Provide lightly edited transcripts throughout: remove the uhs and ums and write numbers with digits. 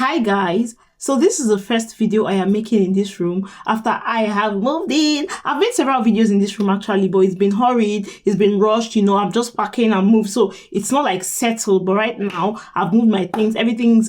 Hi guys, so this is the first video I am making in this room after I have moved in. I've made several videos in this room actually, but it's been hurried, it's been rushed, I'm just packing and moved, so it's not like settled. But right now I've moved my things, everything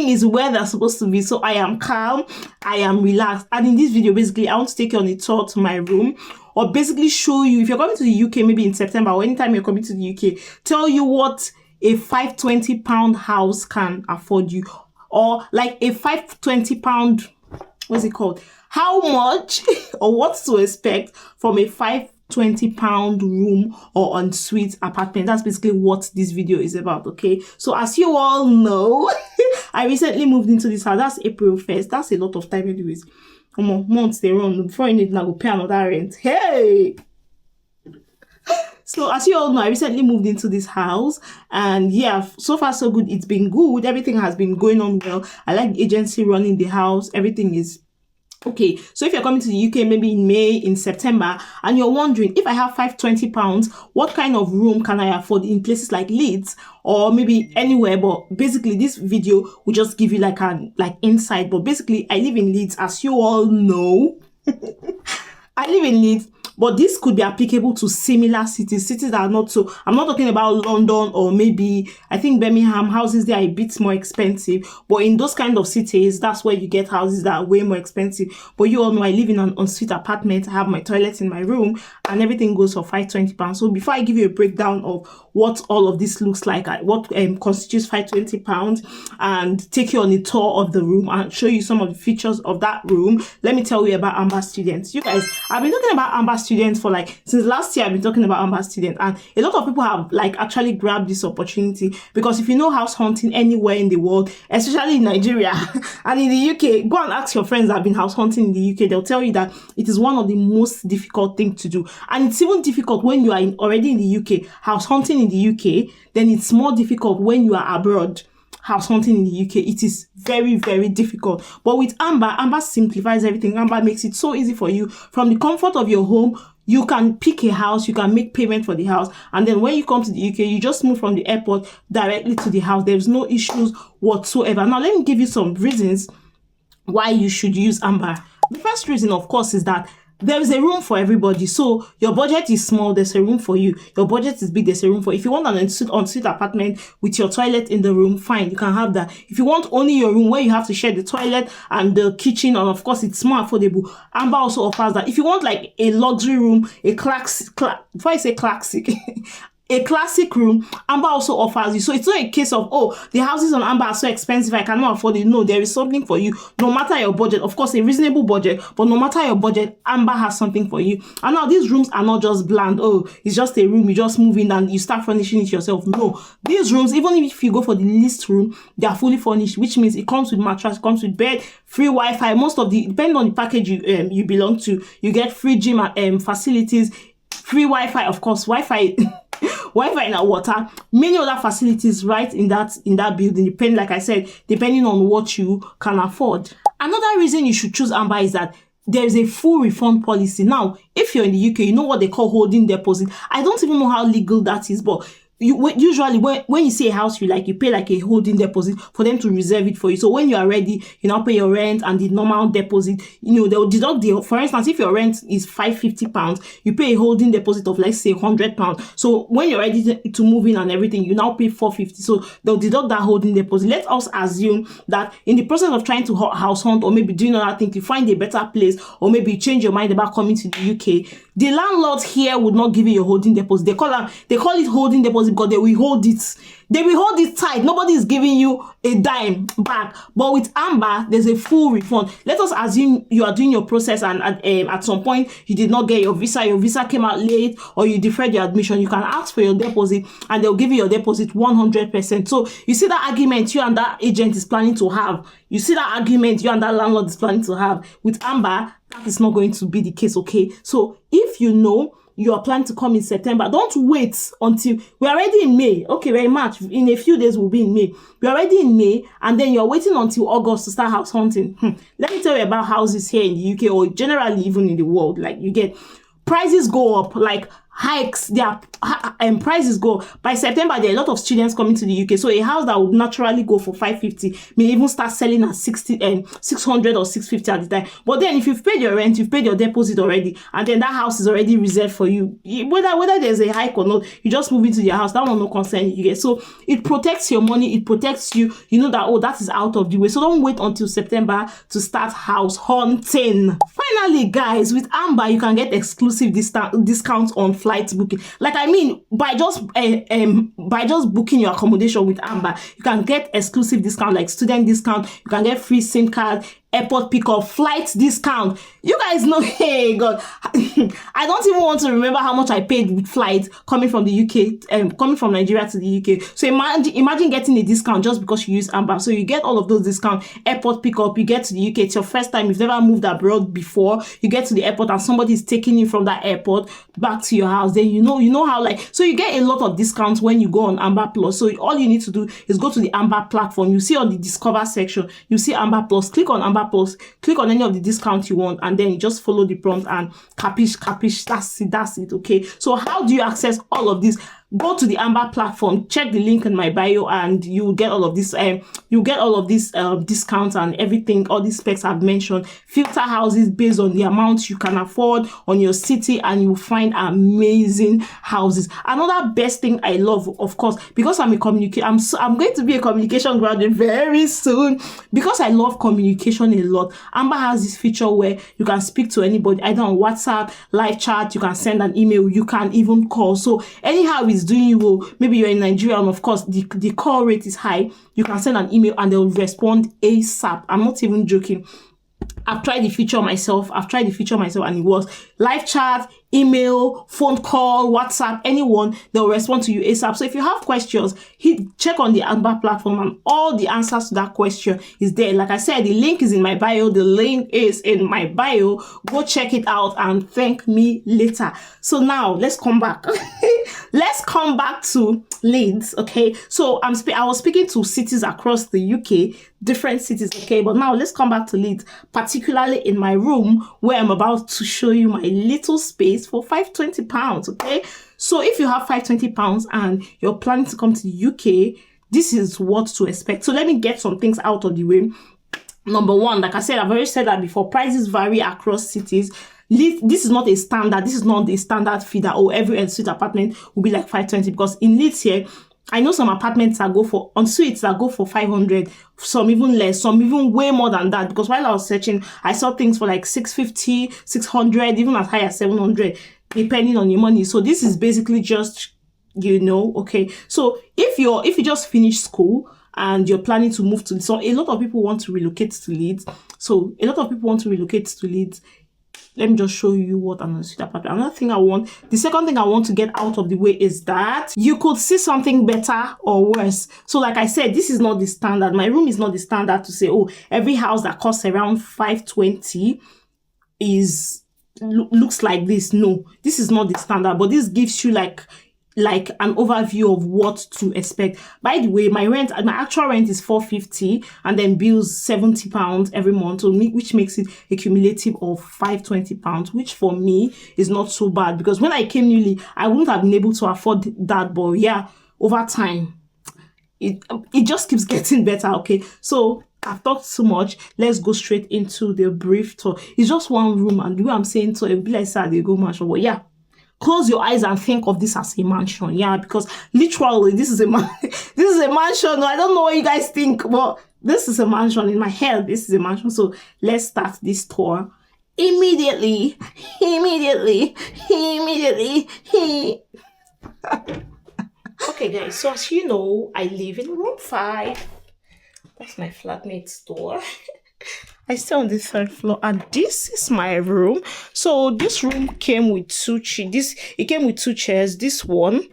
is where they're supposed to be. So I am calm, I am relaxed, and in this video basically I want to take you on a tour to my room, or basically show you, if you're coming to the UK maybe in September or anytime you're coming to the UK, tell you what a £520 house can afford you, or like a £520, what's it called, how much or what to expect from a £520 room or ensuite apartment. That's basically what this video is about. Okay, so as you all know, I recently moved into this house. That's April 1st. That's a lot of time anyways. Months they run before you need to go pay another rent. Hey, so as you all know, I recently moved into this house, and yeah, so far so good. It's been good. Everything has been going on well. I like the agency running the house. Everything is okay. So if you're coming to the UK maybe in May, in September, and you're wondering, if I have £520, what kind of room can I afford in places like Leeds or maybe anywhere? But basically this video will just give you like insight. But basically I live in Leeds, as you all know. I live in Leeds, but this could be applicable to similar cities that are not so, I'm not talking about London or maybe, I think Birmingham. Houses there are a bit more expensive, but in those kind of cities, that's where you get houses that are way more expensive. But you all know I live in an ensuite apartment. I have my toilet in my room and everything goes for £520. So before I give you a breakdown of what all of this looks like, what constitutes £520, and take you on a tour of the room and show you some of the features of that room, let me tell you about Amber Students. You guys, I've been talking about Amber Students for since last year. I've been talking about Amber Students, and a lot of people have actually grabbed this opportunity, because if you know house hunting anywhere in the world, especially in Nigeria and in the UK, go and ask your friends that have been house hunting in the UK. They'll tell you that it is one of the most difficult things to do, and it's even difficult when you are already in the UK house hunting in the UK. Then it's more difficult when you are abroad house hunting in the UK. It is very, very difficult. But with Amber simplifies everything. Amber makes it so easy for you. From the comfort of your home, you can pick a house, you can make payment for the house, and then when you come to the UK, you just move from the airport directly to the house. There's no issues whatsoever. Now let me give you some reasons why you should use Amber. The first reason, of course, is that there is a room for everybody. So your budget is small, there's a room for you. Your budget is big, there's a room for you. If you want an ensuite apartment with your toilet in the room, fine, you can have that. If you want only your room where you have to share the toilet and the kitchen, and of course it's more affordable, Amber also offers that. If you want like a luxury room, a classic a classic room, Amber also offers you. So it's not a case of, oh, the houses on Amber are so expensive, I cannot afford it. No, there is something for you, no matter your budget. Of course, a reasonable budget, but no matter your budget, Amber has something for you. And now these rooms are not just bland, oh, it's just a room, you just move in and you start furnishing it yourself. No, these rooms, even if you go for the least room, they are fully furnished, which means it comes with mattress, it comes with bed, free Wi-Fi. Most of the, depending on the package you belong to, you get free gym facilities, free Wi-Fi, of course, Wi-Fi in our water, many other facilities right in that building, depending, like I said, depending on what you can afford. Another reason you should choose Amber is that there is a full refund policy. Now, if you're in the UK, you know what they call holding deposit. I don't even know how legal that is, but usually when you see a house you pay like a holding deposit for them to reserve it for you. So when you are ready, you now pay your rent and the normal deposit. They'll deduct for instance, if your rent is £550, you pay a holding deposit of, let's say, £100. So when you're ready to move in and everything, you now pay £450. So they'll deduct that holding deposit. Let us assume that in the process of trying to house hunt, or maybe doing other things, you find a better place, or maybe you change your mind about coming to the UK, the landlord here would not give you your holding deposit. They call it holding deposit because they will hold it. They will hold it tight. Nobody is giving you a dime back. But with Amber, there's a full refund. Let us assume you are doing your process and at some point you did not get your visa came out late, or you deferred your admission. You can ask for your deposit and they'll give you your deposit 100%. So you see that argument you and that agent is planning to have. You see that argument you and that landlord is planning to have. With Amber, that is not going to be the case, okay? So if you know you are planning to come in September, don't wait until we're already in May. Okay, very much. In a few days, we'll be in May. We're already in May, and then you're waiting until August to start house hunting. Let me tell you about houses here in the UK, or generally even in the world. Like, you get prices go up, like hikes. They are prices go. By September, there are a lot of students coming to the UK. So a house that would naturally go for 550 may even start selling at 600 or 650 at the time. But then if you've paid your rent, you've paid your deposit already, and then that house is already reserved for you. Whether there's a hike or not, you just move into your house. That one no concern you get. So it protects your money, it protects you. You know that, oh, that is out of the way. So don't wait until September to start house hunting. Finally, guys, with Amber, you can get exclusive discounts on flight booking. Like, I mean, by just booking your accommodation with Amber, you can get exclusive discount like student discount. You can get free SIM card, airport pickup, flight discount. You guys know, hey God, I don't even want to remember how much I paid with flight coming from the UK, coming from Nigeria to the UK. So imagine getting a discount just because you use Amber. So you get all of those discounts, airport pickup, you get to the UK, it's your first time, you've never moved abroad before, you get to the airport and somebody is taking you from that airport back to your house. Then you know how, like, so you get a lot of discounts when you go on Amber Plus. So all you need to do is go to the Amber platform. You see on the Discover section, you see Amber Plus, click on Amber Plus, click on any of the discounts you want, and then you just follow the prompt and capish, that's it. Okay, so how do you access all of this? Go to the Amber platform, check the link in my bio, and you get all of this. Discounts and everything. All these specs I've mentioned. Filter houses based on the amount you can afford on your city, and you find amazing houses. Another best thing I love, of course, because I'm going to be a communication graduate very soon. Because I love communication a lot, Amber has this feature where you can speak to anybody, either on WhatsApp, live chat. You can send an email. You can even call. So anyhow it's doing you well, maybe you're in Nigeria and of course the call rate is high, you can send an email and they'll respond ASAP. I'm not even joking. I've tried the feature myself and it works. Live chat, email, phone call, WhatsApp, anyone, they'll respond to you ASAP. So if you have questions, check on the Amber platform and all the answers to that question is there. Like I said, the link is in my bio. Go check it out and thank me later. So now let's come back. Let's come back to Leeds. Okay, so I was speaking to cities across the UK, different cities. Okay, but now let's come back to Leeds, particularly in my room where I'm about to show you my little space for £520. Okay, so if you have £520 and you're planning to come to the UK, this is what to expect. So let me get some things out of the way. Number one, like I said, I've already said that before, prices vary across cities. This is not a standard. This is not the standard fee that every ensuite apartment will be like 520, because in Leeds here, I know some apartments that go for ensuites that go for 500, some even less, some even way more than that. Because while I was searching, I saw things for like 650, 600, even as high as 700, depending on your money. So this is basically just, okay. So if you just finished school and you're planning to move to, so a lot of people want to relocate to Leeds. Let me just show you what I'm going to see that part. The second thing I want to get out of the way is that you could see something better or worse. So like I said, this is not the standard. My room is not the standard to say, oh, every house that costs around 520 looks like this. No, this is not the standard, but this gives you like an overview of what to expect. By the way, my actual rent is £450 and then bills £70 every month, which makes it a cumulative of £520, which for me is not so bad, because when I came newly, I wouldn't have been able to afford that. But yeah, over time, it just keeps getting better. Okay, so I've talked too much. Let's go straight into the brief tour. It's just one room, and the way I'm saying so, it'll be like Saturday go mansion. But yeah, close your eyes and think of this as a mansion. Yeah, because literally this is a mansion. I don't know what you guys think, but this is a mansion. In my head, this is a mansion. So let's start this tour immediately. Okay guys, so as you know, I live in room 5. That's my flatmate's door. I stay on the 3rd floor, and this is my room. So this room came with two chairs. This one,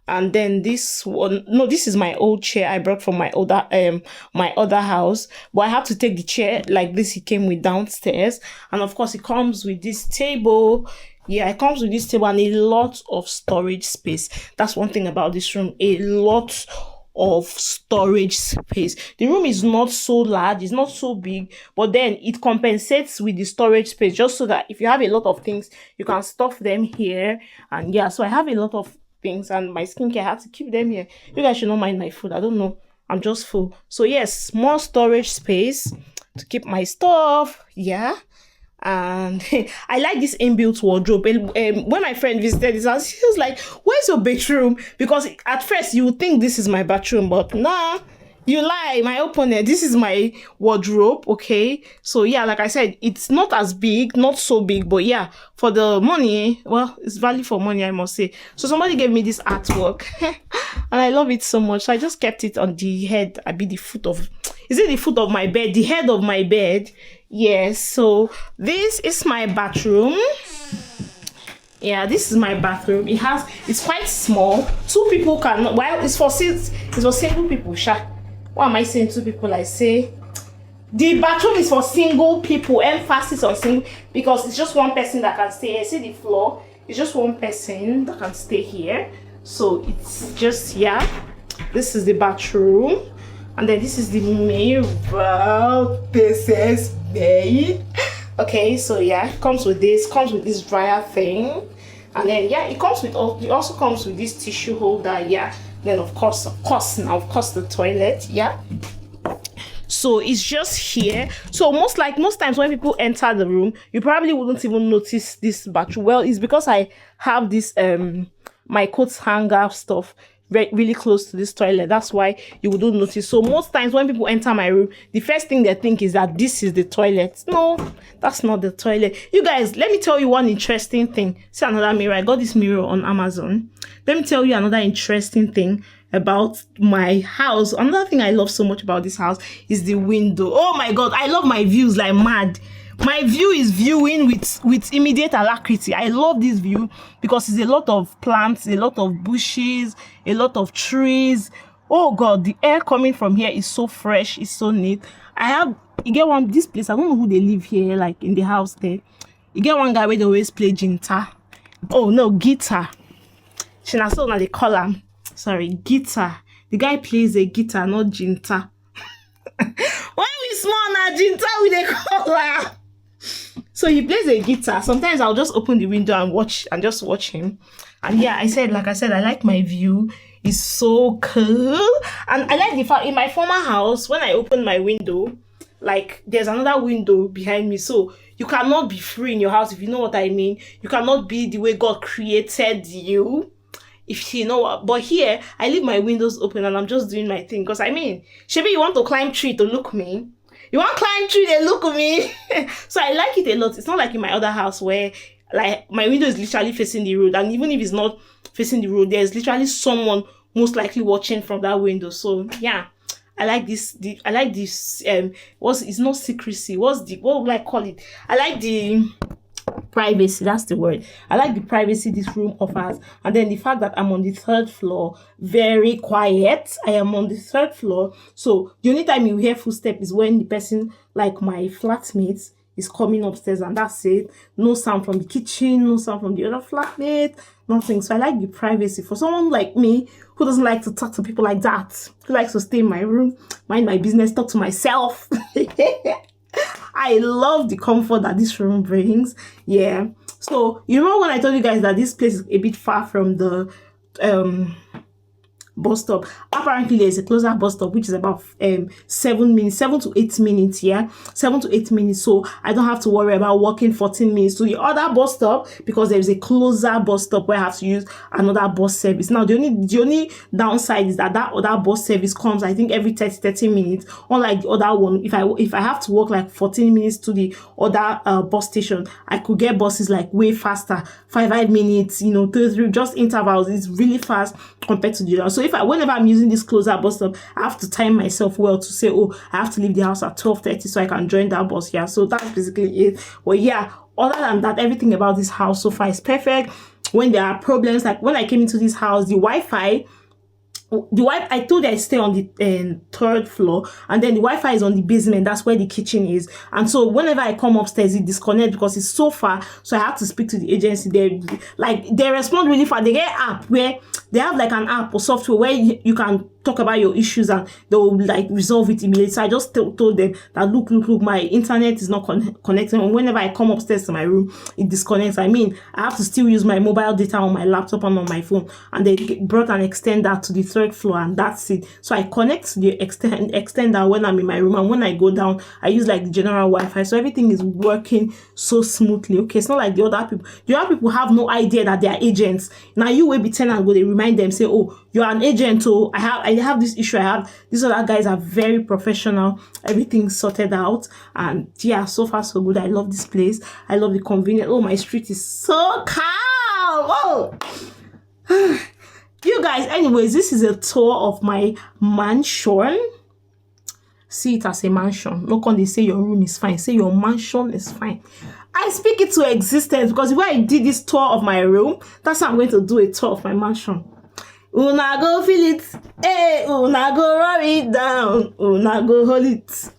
and then this one. No, this is my old chair I brought from my other house. But I have to take the chair like this. It came with downstairs, and of course it comes with this table. Yeah, it comes with this table and a lot of storage space. That's one thing about this room. A lot of storage space. The room is not so large, it's not so big, but then it compensates with the storage space, just so that if you have a lot of things, you can stuff them here. And yeah, so I have a lot of things and my skincare. I have to keep them here. You guys should not mind my food. I don't know. I'm just full. So yes, more storage space to keep my stuff. Yeah. And I like this inbuilt wardrobe. When my friend visited this house, she was like, "Where's your bedroom?" Because at first you would think this is my bathroom, but nah, you lie, my opponent. This is my wardrobe. Okay, so yeah, like I said, it's not as big, not so big, but yeah, for the money, well, it's value for money, I must say. So somebody gave me this artwork, and I love it so much. So I just kept it on the head. I be the foot of. Is it the foot of my bed? The head of my bed. Yes, so this is my bathroom. Yeah, this is my bathroom. It's quite small. 2 people can, well, it's for single people. Why am I saying 2 people? I say the bathroom is for single people. Emphasis on single, because it's just one person that can stay here. See the floor? It's just one person that can stay here. So it's just, yeah. This is the bathroom. And then this is the mirror. This is me. Okay, so yeah, it comes with this dryer thing. And then yeah, it also comes with this tissue holder. Yeah. Then of course the toilet. Yeah. So it's just here. So most times when people enter the room, you probably wouldn't even notice this bathroom. Well, it's because I have this my coat hanger stuff really close to this toilet. That's why you wouldn't notice. So most times when people enter my room, the first thing they think is that this is the toilet. No, that's not the toilet. You guys, let me tell you one interesting thing. See another mirror. I got this mirror on Amazon. Let me tell you another interesting thing about my house. Another thing I love so much about this house is the window. Oh my god, I love my views like mad. My view is viewing with immediate alacrity. I love this view because it's a lot of plants, a lot of bushes, a lot of trees. Oh god, the air coming from here is so fresh, it's so neat. You get this place, I don't know who they live here, like in the house there. You get one guy where they always play guitar. Oh no, guitar. Shinaso na they call him. Sorry, guitar. The guy plays a guitar, not ginta. When we small na ginta we they call her. So he plays a guitar. Sometimes I'll just open the window and just watch him. And yeah, like I said, I like my view. It's so cool. And I like the fact in my former house, when I open my window, like there's another window behind me. So you cannot be free in your house, if you know what I mean. You cannot be the way God created you. If you know what. But here, I leave my windows open and I'm just doing my thing. Because I mean, maybe you want to climb tree to look me. You want to climb tree, they look at me. So I like it a lot. It's not like in my other house where like my window is literally facing the road. And even if it's not facing the road, there's literally someone most likely watching from that window. So yeah, I like this. It's not secrecy. What would I call it? I like the privacy. That's the word. I like the privacy this room offers. And then the fact that I'm on the 3rd floor, very quiet. I am on the 3rd floor. So the only time you hear footsteps is when the person, like my flatmates, is coming upstairs, and that's it. No sound from the kitchen, no sound from the other flatmate, nothing. So I like the privacy. For someone like me who doesn't like to talk to people like that, who likes to stay in my room, mind my business, talk to myself. I love the comfort that this room brings. Yeah. So you remember when I told you guys that this place is a bit far from the bus stop? Apparently there's a closer bus stop which is about 7 to 8 minutes. Yeah, 7 to 8 minutes. So I don't have to worry about walking 14 minutes to the other bus stop, because there's a closer bus stop where I have to use another bus service. Now the only downside is that other bus service comes, I think, every 30 minutes, unlike the other one. If I have to walk like 14 minutes to the other bus station, I could get buses like way faster, 5 minutes, you know, through just intervals. It's really fast compared to the other. So whenever I'm using this closer bus stop, I have to time myself well to say, oh, I have to leave the house at 12:30 so I can join that bus here. So that's basically it. But yeah, other than that, everything about this house so far is perfect. When there are problems, like when I came into this house, the Wi-Fi, I told you I stay on the 3rd floor, and then the Wi-Fi is on the basement. That's where the kitchen is. And so whenever I come upstairs, it disconnects because it's so far. So I have to speak to the agency. They respond really fast. They get an app where they have like an app or software where you can talk about your issues and they will like resolve it immediately. So I just told them that look, my internet is not connecting, and whenever I come upstairs to my room, it disconnects. I mean, I have to still use my mobile data on my laptop and on my phone, and they brought an extender to the 3rd floor, and that's it. So I connect to the extender when I'm in my room, and when I go down, I use like the general Wi-Fi. So everything is working so smoothly. Okay, it's not like the other people. The other people have no idea that they are agents. Now you will be tenant, go they remind them, say, oh, you're an agent, oh, I have this issue, I have these other guys are very professional, everything's sorted out. And yeah, so far so good. I love this place. I love the convenience. Oh, my street is so calm. Oh. You guys, anyways, this is a tour of my mansion. See it as a mansion. Look on, they say your room is fine. Say your mansion is fine. I speak it to existence, because when I did this tour of my room, that's how I'm going to do a tour of my mansion. Una go feel it, hey, una go roll it down, una go hold it.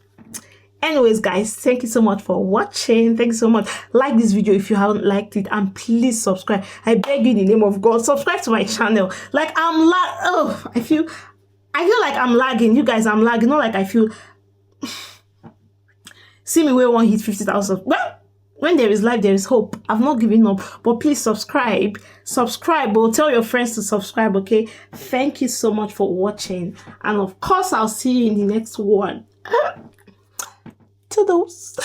Anyways, guys, thank you so much for watching. Thank you so much. Like this video if you haven't liked it, and please subscribe. I beg you in the name of God, subscribe to my channel. Like I feel like I'm lagging. You guys, I'm lagging. Not like I feel. See me where one hit 50,000. Well, when there is life, there is hope. I've not given up, but please subscribe. Or tell your friends to subscribe, okay? Thank you so much for watching. And of course, I'll see you in the next one. Toodles.